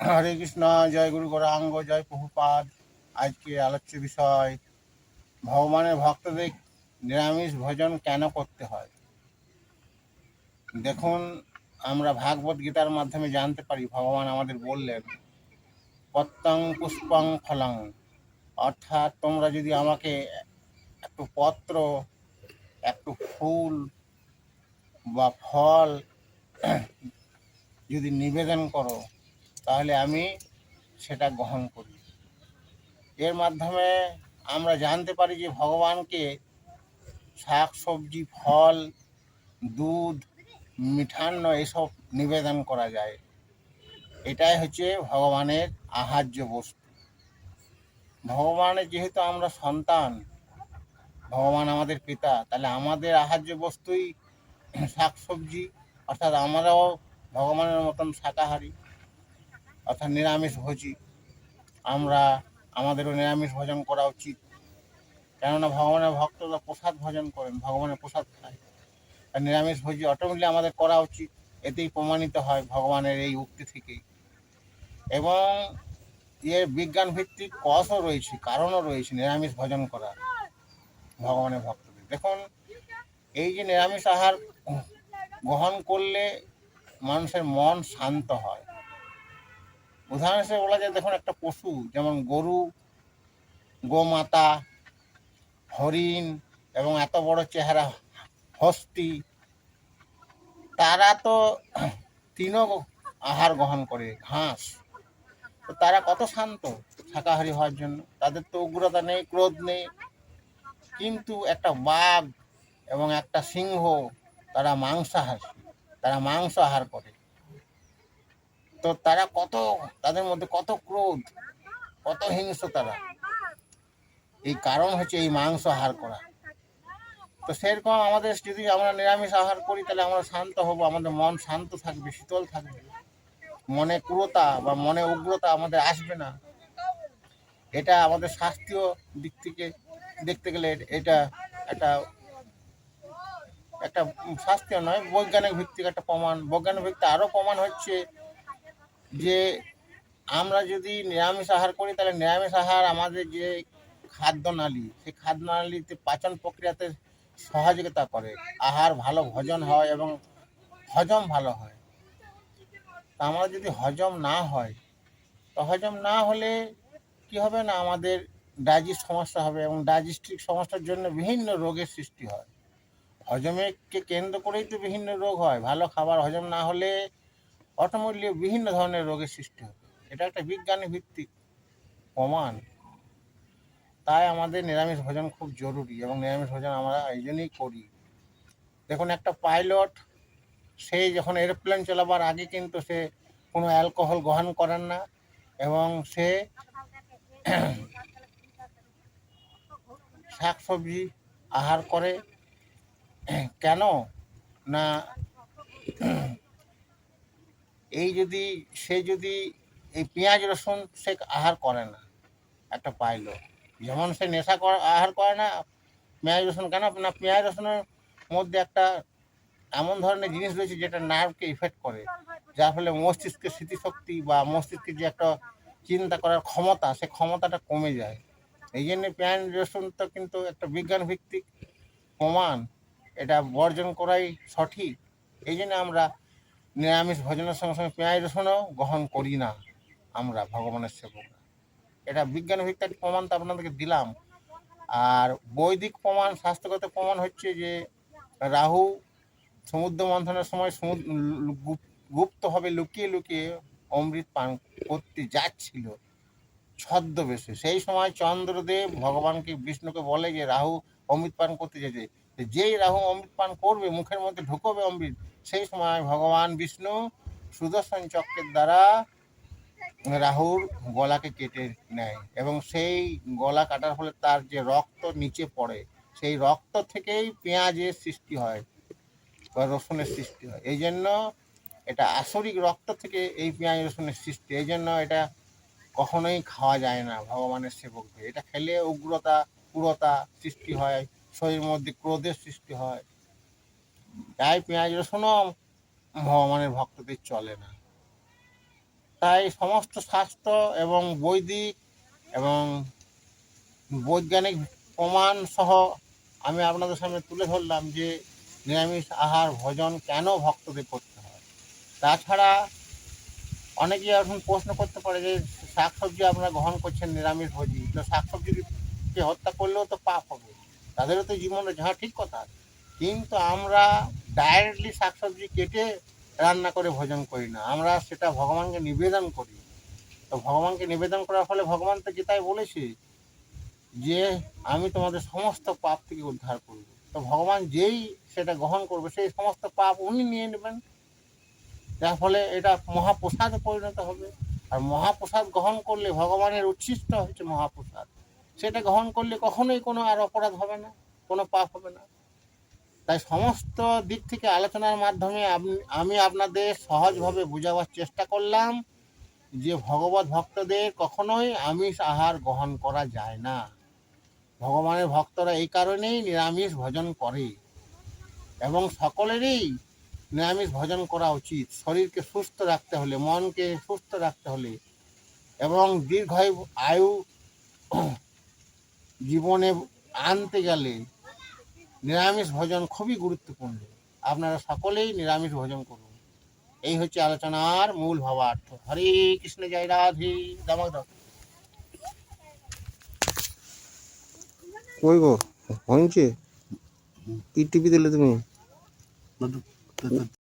হরে কৃষ্ণ, জয় গুরু গৌরাঙ্গ, জয় প্রভুপাদ। আজকে আলোচ্য বিষয় ভগবানের ভক্তদের নিরামিষ ভোজন কেন করতে হয়। দেখুন, আমরা ভাগবত গীতার মাধ্যমে জানতে পারি ভগবান আমাদের বললেন পত্তং পুষ্পং ফলং, অর্থাৎ তোমরা যদি আমাকে একটু পত্র, একটু ফুল বা ফল যদি নিবেদন করো তাহলে আমি সেটা গ্রহণ করি। এর মাধ্যমে আমরা জানতে পারি যে ভগবানকে শাক সবজি, ফল, দুধ, মিঠান্ন এসব নিবেদন করা যায়। এটাই হচ্ছে ভগবানের আহার্য বস্তু। ভগবানের যেহেতু আমরা সন্তান, ভগবান আমাদের পিতা, তাহলে আমাদের আহার্য বস্তুই শাক সবজি, অর্থাৎ আমরাও ভগবানের মতন শাকাহারী, অর্থাৎ নিরামিষ ভোজী। আমাদেরও নিরামিষ ভোজন করা উচিত, কেননা ভগবানের ভক্তরা প্রসাদ ভোজন করেন, ভগবানের প্রসাদ খায়। আর নিরামিষ ভোজী অটোমেটিকলি আমাদের করা উচিত। এতেই প্রমাণিত হয় ভগবানের এই উক্তি থেকেই। এবং এর বিজ্ঞান ভিত্তিক কজও রয়েছে, কারণও রয়েছে নিরামিষ ভোজন করা ভগবানের ভক্তদের। দেখুন, এই যে নিরামিষ আহার গ্রহণ করলে মানুষের মন শান্ত হয়। উদাহরণ হিসেবে বলা যায়, দেখুন একটা পশু যেমন গরু, গোমাতা, হরিণ এবং এত বড় চেহারা হস্তি, তারা তো তৃণ আহার গ্রহণ করে, ঘাস। তো তারা কত শান্ত শাকাহারী হওয়ার জন্য, তাদের তো উগ্রতা নেই, ক্রোধ নেই। কিন্তু একটা বাঘ এবং একটা সিংহ, তারা মাংসাহারী, তারা মাংস আহার করে। তো তারা তাদের মধ্যে কত ক্রোধ, কত হিংস্র তারা। এই কারণ হচ্ছে এই মাংস আহার করা। তো সেরকম আমাদের যদি আমরা নিরামিষ আহার করি তাহলে আমরা শান্ত হব, আমাদের মন শান্ত থাকবে, শীতল থাকবে, মনে ক্রূরতা বা মনে উগ্রতা আমাদের আসবে না। এটা আমাদের শাস্ত্রীয় দিক থেকে দেখতে গেলে এটা একটা একটা শাস্ত্রীয় নয়, বৈজ্ঞানিক ভিত্তিক একটা প্রমাণ। বৈজ্ঞানিক ভিত্তিক আরও প্রমাণ হচ্ছে যে আমরা যদি নিরামিষ আহার করি তাহলে নিরামিষ আহার আমাদের যে খাদ্যনালী, সেই খাদ্যনালীতে পাচন প্রক্রিয়াতে সহযোগিতা করে, আহার ভালো ভোজন হয় এবং হজম ভালো হয়। আমার যদি হজম না হয়, তো হজম না হলে কি হবে না, আমাদের ডাইজেস্ট সমস্যা হবে এবং ডাইজেস্টিক সমস্যার জন্য বিভিন্ন রোগের সৃষ্টি হয়। হজমেকে কেন্দ্র করেই তো বিভিন্ন রোগ হয়। ভালো খাবার হজম না হলে অটোমেটিকলি বিভিন্ন ধরনের রোগের সৃষ্টি হবে। এটা একটা বিজ্ঞানী ভিত্তিক প্রমাণ। তাই আমাদের নিরামিষ ভোজন খুব জরুরি এবং নিরামিষ ভোজন আমরা এই জন্যই করি। দেখুন, একটা পাইলট, সে যখন এরোপ্লেন চালাবার আগে কিন্তু সে কোনো অ্যালকোহল গ্রহণ করেন না এবং সে শাকসবজি আহার করে। কেন না, সে যদি এই পেঁয়াজ রসুন সে আহার করে না, একটা পাইলট যেমন সে নেশা আহার করে না পেঁয়াজ রসুন, কেন না পেঁয়াজ রসুনের মধ্যে একটা এমন ধরনের জিনিস রয়েছে যেটা নার্ভকে ইফেক্ট করে, যার ফলে মস্তিষ্কের স্মৃতিশক্তি বা মস্তিষ্কের যে একটা চিন্তা করার ক্ষমতা, সে ক্ষমতাটা কমে যায়। এই জন্য পেঁয়াজ রসুন তো কিন্তু একটা বিজ্ঞান ভিত্তিক প্রমাণ, এটা বর্জন করাই সঠিক। এই জন্য আমরা নিরামিষ ভোজনের সঙ্গে সঙ্গে পেঁয়াজ রসুনও গ্রহণ করি না আমরা ভগবানের সেবকরা। এটা বিজ্ঞান ভিত্তিক প্রমাণ তো আপনাদেরকে দিলাম। আর বৈদিক প্রমাণ, স্বাস্থ্যগত প্রমাণ হচ্ছে যে রাহু সমুদ্র মন্থনের সময় গুপ্তভাবে লুকিয়ে লুকিয়ে অমৃত পান করতে যাচ্ছিল ছদ্মবেশে। সেই সময় চন্দ্রদেব ভগবানকে বিষ্ণুকে বলে যে রাহু অমৃত পান করতে যেতে। যেই রাহু অমৃত পান করবে, মুখের মধ্যে ঢুকবে অমৃত, সেই সময় ভগবান বিষ্ণু সুদর্শন চক্রের দ্বারা রাহুর গলাকে কেটে নেয় এবং সেই গলা কাটার ফলে তার যে রক্ত নিচে পড়ে, সেই রক্ত থেকেই পেঁয়াজের সৃষ্টি হয় বা রসুনের সৃষ্টি হয়। এই জন্য এটা আসরিক রক্ত থেকে এই পেঁয়াজ রসুনের সৃষ্টি। এই জন্য এটা কখনোই খাওয়া যায় না ভগবানের সেবকদের। এটা খেলে উগ্রতা, ক্রূরতা সৃষ্টি হয়, শরীরের মধ্যে ক্রোধের সৃষ্টি হয়। তাই পেঁয়াজ রসুনও ভগবানের ভক্তদের চলে না। তাই সমস্ত শাস্ত্র এবং বৈদিক এবং বৈজ্ঞানিক প্রমাণ সহ আমি আপনাদের সামনে তুলে ধরলাম যে নিরামিষ আহার ভোজন কেন ভক্তদের করতে হয়। তাছাড়া অনেকেই এখন প্রশ্ন করতে পারে যে শাকসবজি আপনারা গ্রহণ করছেন নিরামিষ ভোজি, তো শাকসবজিকে হত্যা করলেও তো পাপ হবে, তাদেরও তো জীবনে, হ্যাঁ ঠিক কথা। কিন্তু আমরা ডাইরেক্টলি শাকসবজি কেটে রান্না করে ভোজন করি না, আমরা সেটা ভগবানকে নিবেদন করি। তো ভগবানকে নিবেদন করার ফলে ভগবান তো গীতায় বলেছে যে আমি তোমাদের সমস্ত পাপ থেকে উদ্ধার করব। তো ভগবান যেই সেটা গ্রহণ করবে সেই সমস্ত পাপ উনি নিয়ে নেবেন, যার ফলে এটা মহাপ্রসাদে পরিণত হবে। আর মহাপ্রসাদ গ্রহণ করলে, ভগবানের উচ্ছিষ্ট হচ্ছে মহাপ্রসাদ, সেটা গ্রহণ করলে কখনোই কোনো আর অপরাধ হবে না, কোনো পাপ হবে না। তাই সমস্ত দিক থেকে আলোচনার মাধ্যমে আমি আপনাদের সহজভাবে বোঝাবার চেষ্টা করলাম যে ভগবত ভক্তদের কখনোই আমিষ আহার গ্রহণ করা যায় না। ভগবানের ভক্তরা এই কারণেই নিরামিষ ভোজন করে এবং সকলেরই নিরামিষ ভোজন করা উচিত। শরীরকে সুস্থ রাখতে হলে, মনকে সুস্থ রাখতে হলে এবং আয়ু জীবনে আনতে গেলে নিরামিষ ভোজন খুবই গুরুত্বপূর্ণ। আপনারা সকলেই নিরামিষ ভোজন করুন। এই হচ্ছে আলোচনার মূল ভাবার্থ। হরে কৃষ্ণ, জয় রাধে দামোদর। কই গো হয়েছে কি টিপি দিলে তুমি?